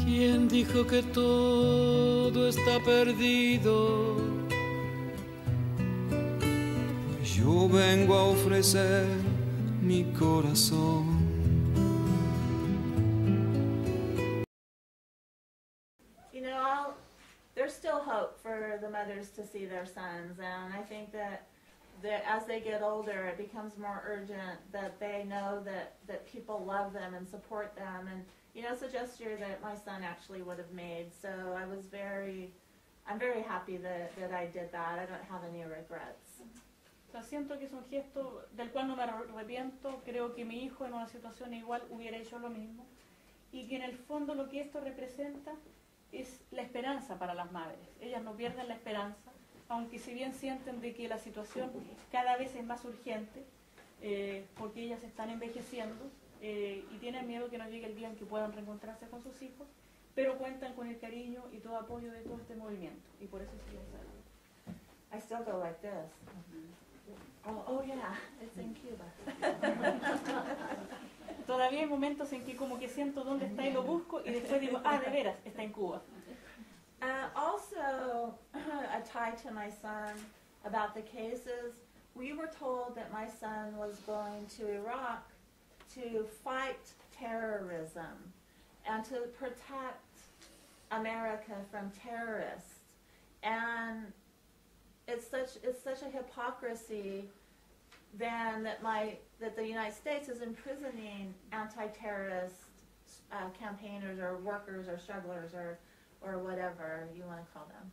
¿Quién dijo que todo está perdido? Yo vengo a ofrecer mi corazón. You know, there's still hope for the mothers to see their sons, and I think that as they get older, it becomes more urgent that they know that people love them and support them. And you know, it's a gesture that my son actually would have made. So I'm very happy that I did that. I don't have any regrets. O sea, siento que es un gesto del cual no me arrepiento. Creo que mi hijo en una situación igual hubiera hecho lo mismo. Y que en el fondo lo que esto representa es la esperanza para las madres. Ellas no pierden la esperanza, aunque si bien sienten de que la situación cada vez es más urgente, porque ellas están envejeciendo y tienen miedo que no llegue el día en que puedan reencontrarse con sus hijos, pero cuentan con el cariño y todo apoyo de todo este movimiento, y por eso siguen adelante. I still go like this. Oh yeah, it's in Cuba. Todavía hay momentos en que como que siento dónde está y lo busco, y después digo, de veras, está en Cuba. Also, a tie to my son about the cases, we were told that my son was going to Iraq to fight terrorism and to protect America from terrorists. And it's such a hypocrisy then that the United States is imprisoning anti-terrorist campaigners or workers or strugglers or whatever you want to call them.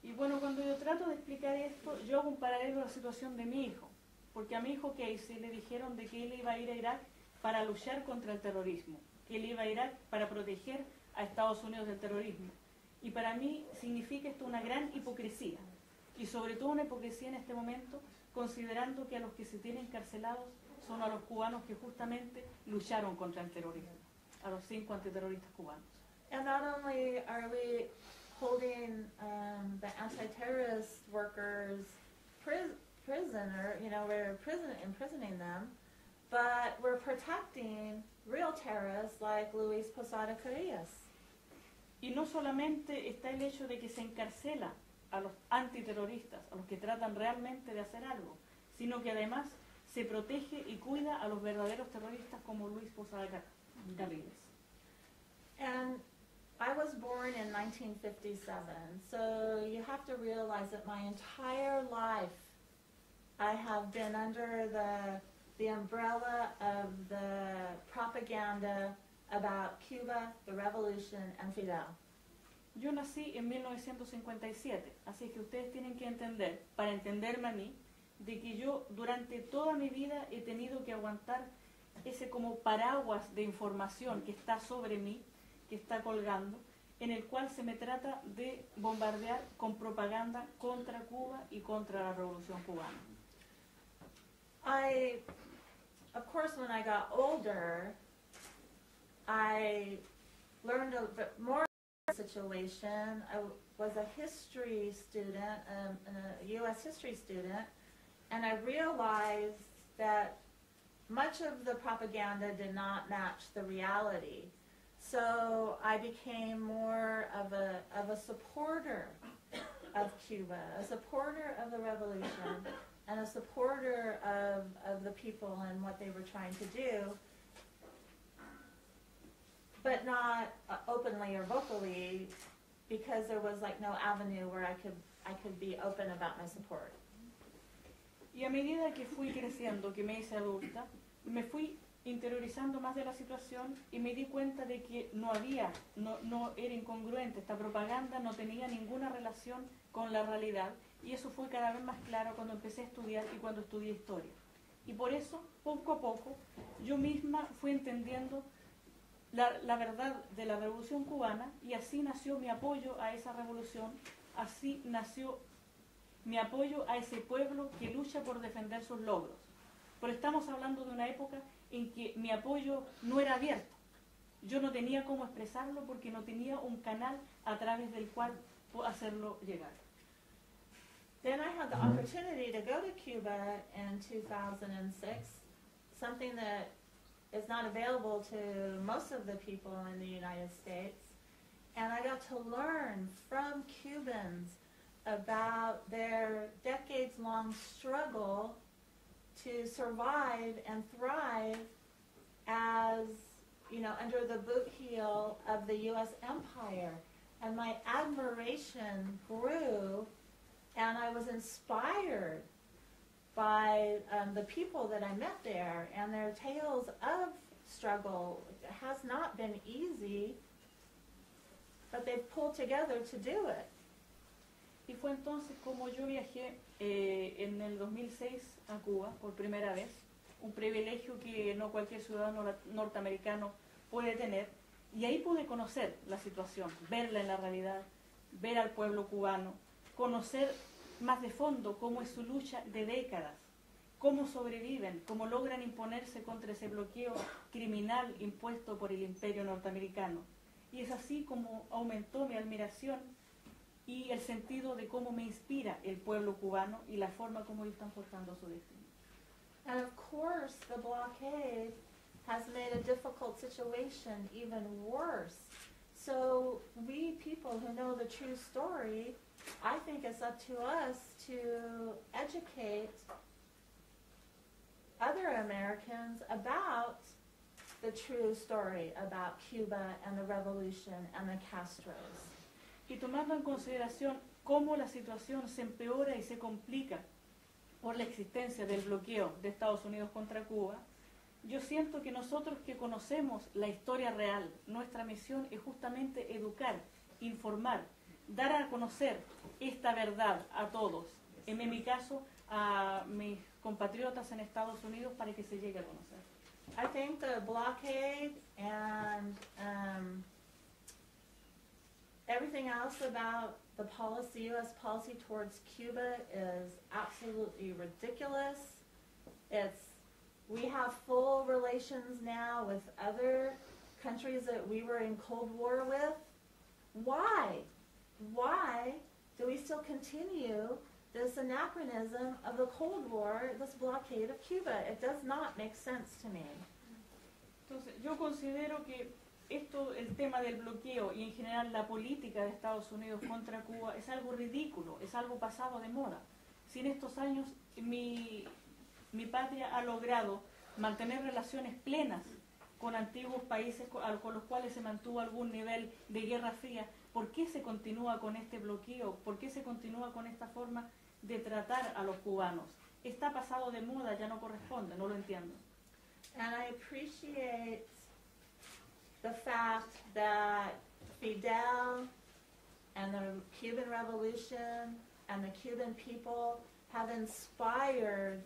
Y bueno, cuando yo trato de explicar esto, yo hago un paralelo a la situación de mi hijo, porque a mi hijo Casey le dijeron de que él iba a ir a Irak para luchar contra el terrorismo, que él iba a Irak para proteger a Estados Unidos del terrorismo. Y para mí significa esto una gran hipocresía, y sobre todo una hipocresía en este momento, considerando que a los que se tienen encarcelados son a los cubanos que justamente lucharon contra el terrorismo, a los 5 antiterroristas cubanos. And not only are we holding the anti-terrorist workers prisoner, you know, we're imprisoning them, but we're protecting real terrorists like Luis Posada Carrillas. Y no solamente está el hecho de que se encarcela a los antiterroristas, a los que tratan realmente de hacer algo, sino que además se protege y cuida a los verdaderos terroristas como Luis Posada Carrillas. And I was born in 1957, so you have to realize that my entire life I have been under the umbrella of the propaganda about Cuba, the revolution, and Fidel. Yo nací en 1957, así que ustedes tienen que entender, para entenderme a mí, de que yo durante toda mi vida he tenido que aguantar ese como paraguas de información que está sobre mí, que está colgando, en el cual se me trata de bombardear con propaganda contra Cuba y contra la Revolución Cubana. Of course, when I got older, I learned a bit more about the situation. I was a history student, a U.S. history student, and I realized that much of the propaganda did not match the reality. So I became more of a supporter of Cuba, a supporter of the revolution, and a supporter of the people and what they were trying to do, but not openly or vocally, because there was like no avenue where I could be open about my support. Y a medida que fui creciendo, que me hice adulta, me fui interiorizando más de la situación y me di cuenta de que no era incongruente, esta propaganda no tenía ninguna relación con la realidad, y eso fue cada vez más claro cuando empecé a estudiar y cuando estudié historia. Y por eso, poco a poco, yo misma fui entendiendo la verdad de la Revolución Cubana, y así nació mi apoyo a esa revolución, así nació mi apoyo a ese pueblo que lucha por defender sus logros. Pero estamos hablando de una época en que mi apoyo no era abierto. Yo no tenía cómo expresarlo porque no tenía un canal a través del cual hacerlo llegar. Then I had the opportunity to go to Cuba in 2006, something that is not available to most of the people in the United States. And I got to learn from Cubans about their decades-long struggle to survive and thrive as, you know, under the boot heel of the U.S. empire. And my admiration grew, and I was inspired by the people that I met there and their tales of struggle. It has not been easy, but they've pulled together to do it. Y fue entonces como yo viajé en el 2006 a Cuba por primera vez, un privilegio que no cualquier ciudadano norteamericano puede tener, y ahí pude conocer la situación, verla en la realidad, ver al pueblo cubano, conocer más de fondo cómo es su lucha de décadas, cómo sobreviven, cómo logran imponerse contra ese bloqueo criminal impuesto por el imperio norteamericano. Y es así como aumentó mi admiración y el sentido de cómo me inspira el pueblo cubano y la forma como ellos están forjando su destino. And of course, the blockade has made a difficult situation even worse. So we people who know the true story, I think it's up to us to educate other Americans about the true story about Cuba and the revolution and the Castros. Y tomando en consideración cómo la situación se empeora y se complica por la existencia del bloqueo de Estados Unidos contra Cuba, yo siento que nosotros que conocemos la historia real, nuestra misión es justamente educar, informar, dar a conocer esta verdad a todos, en mi caso a mis compatriotas en Estados Unidos para que se llegue a conocer. I think the blockade and everything else about the policy, U.S. policy towards Cuba is absolutely ridiculous. We have full relations now with other countries that we were in Cold War with. Why? Why do we still continue this anachronism of the Cold War, this blockade of Cuba? It does not make sense to me. Entonces, yo considero que esto, el tema del bloqueo y en general la política de Estados Unidos contra Cuba es algo ridículo, es algo pasado de moda. Si en estos años mi patria ha logrado mantener relaciones plenas con antiguos países con los cuales se mantuvo algún nivel de guerra fría, ¿por qué se continúa con este bloqueo? ¿Por qué se continúa con esta forma de tratar a los cubanos? Está pasado de moda, ya no corresponde, no lo entiendo. And I appreciate the fact that Fidel and the Cuban Revolution and the Cuban people have inspired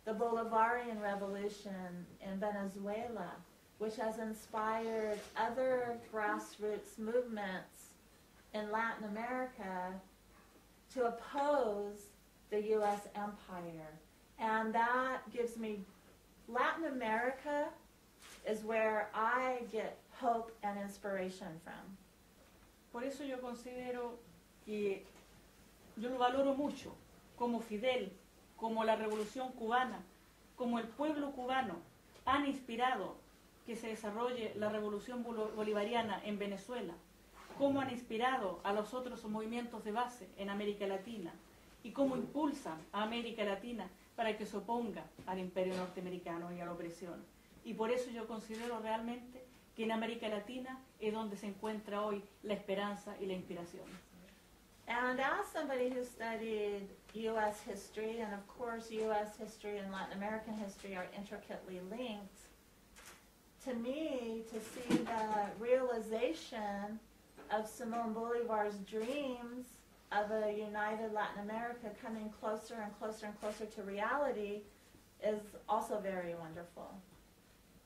the Bolivarian Revolution in Venezuela, which has inspired other grassroots movements in Latin America to oppose the U.S. empire. And that gives me, Latin America is where I get hope and inspiration from. Por eso yo considero que yo lo valoro mucho, como Fidel, como la Revolución Cubana, como el pueblo cubano han inspirado que se desarrolle la Revolución Bolivariana en Venezuela, cómo han inspirado a los otros movimientos de base en América Latina y cómo impulsan a América Latina para que se oponga al imperio norteamericano y a la opresión. Y por eso yo considero realmente que en América Latina es donde se encuentra hoy la esperanza y la inspiración. And as somebody who studied U.S. history, and of course U.S. history and Latin American history are intricately linked, to me, to see the realization of Simón Bolívar's dreams of a united Latin America coming closer and closer and closer to reality is also very wonderful.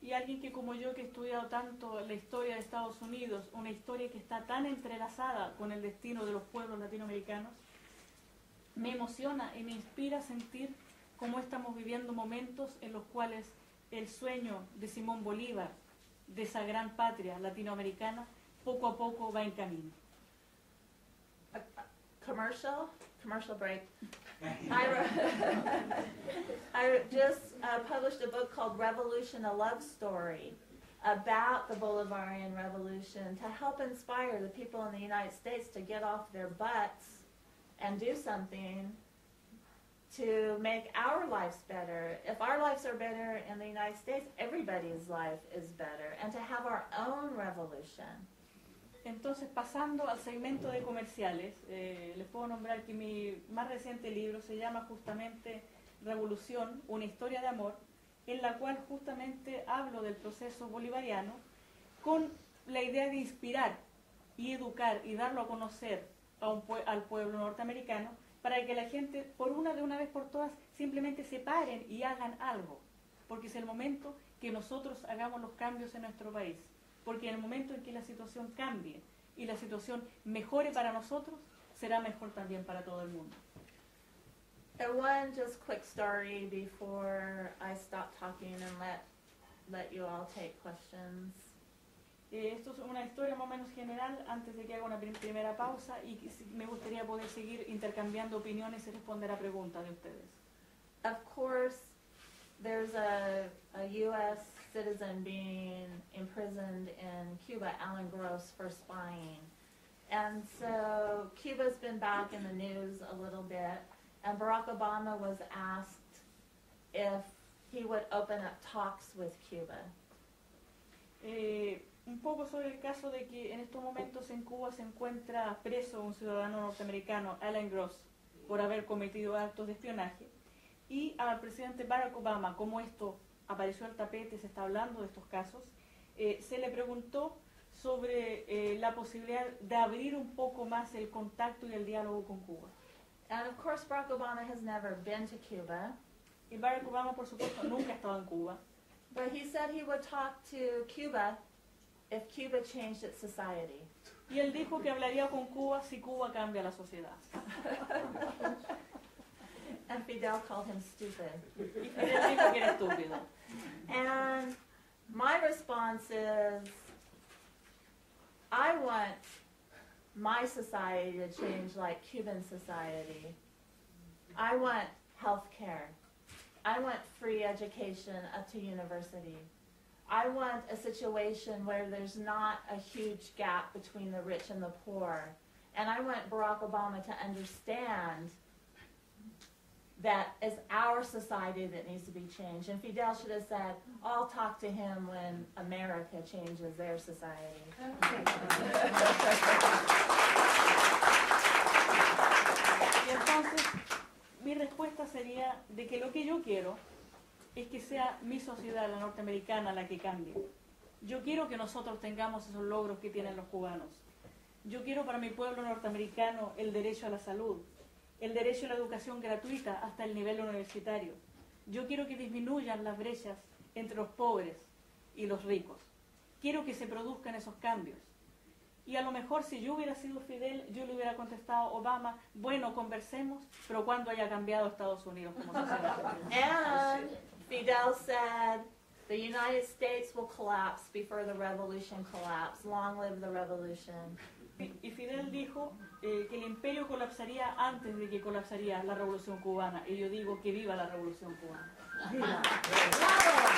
Y alguien que como yo, que he estudiado tanto la historia de Estados Unidos, una historia que está tan entrelazada con el destino de los pueblos latinoamericanos, me emociona y me inspira a sentir cómo estamos viviendo momentos en los cuales el sueño de Simón Bolívar, de esa gran patria latinoamericana, poco a poco va en camino. Commercial commercial break. I just published a book called Revolution, a Love Story, about the Bolivarian Revolution to help inspire the people in the United States to get off their butts and do something to make our lives better. If our lives are better in the United States, everybody's life is better, and to have our own revolution. Entonces, pasando al segmento de comerciales, les puedo nombrar que mi más reciente libro se llama justamente Revolución, una historia de amor, en la cual justamente hablo del proceso bolivariano con la idea de inspirar y educar y darlo a conocer al pueblo norteamericano para que la gente, de una vez por todas, simplemente se paren y hagan algo, porque es el momento que nosotros hagamos los cambios en nuestro país. Porque en el momento en que la situación cambie y la situación mejore para nosotros, será mejor también para todo el mundo. And one just quick story before I stop talking and let you all take questions. Esto es una historia más o menos general antes de que haga una primera pausa y me gustaría poder seguir intercambiando opiniones y responder a preguntas de ustedes. Of course, there's a U.S. citizen being imprisoned in Cuba, Alan Gross, for spying. And so Cuba's been back in the news a little bit, and Barack Obama was asked if he would open up talks with Cuba. Un poco sobre el caso de que en estos momentos en Cuba se encuentra preso un ciudadano norteamericano, Alan Gross, por haber cometido actos de espionaje. Y al presidente Barack Obama, como esto apareció al tapete, se está hablando de estos casos, se le preguntó sobre la posibilidad de abrir un poco más el contacto y el diálogo con Cuba. And of course, Barack Obama has never been to Cuba. Y Barack Obama, por supuesto, nunca ha estado en Cuba. But he said he would talk to Cuba if Cuba changed its society. Y él dijo que hablaría con Cuba si Cuba cambia la sociedad. And Fidel called him stupid. Y Fidel dijo que era estúpido. And my response is, I want my society to change like Cuban society. I want health care. I want free education up to university. I want a situation where there's not a huge gap between the rich and the poor. And I want Barack Obama to understand that it's our society that needs to be changed. And Fidel should have said, I'll talk to him when America changes their society. Y entonces, mi respuesta sería de que lo que yo quiero es que sea mi sociedad, la norteamericana, la que cambie. Yo quiero que nosotros tengamos esos logros que tienen los cubanos. Yo quiero para mi pueblo norteamericano el derecho a la salud, el derecho a la educación gratuita hasta el nivel universitario. Yo quiero que disminuyan las brechas entre los pobres y los ricos. Quiero que se produzcan esos cambios. Y a lo mejor si yo hubiera sido Fidel, yo le hubiera contestado a Obama, bueno, conversemos, pero cuando haya cambiado Estados Unidos como sociedad. And Fidel said, the United States will collapse before the revolution collapsed. Long live the revolution. Y Fidel dijo que el imperio colapsaría antes de que colapsaría la revolución cubana. Y yo digo que viva la revolución cubana. ¡Viva! ¡Bravo!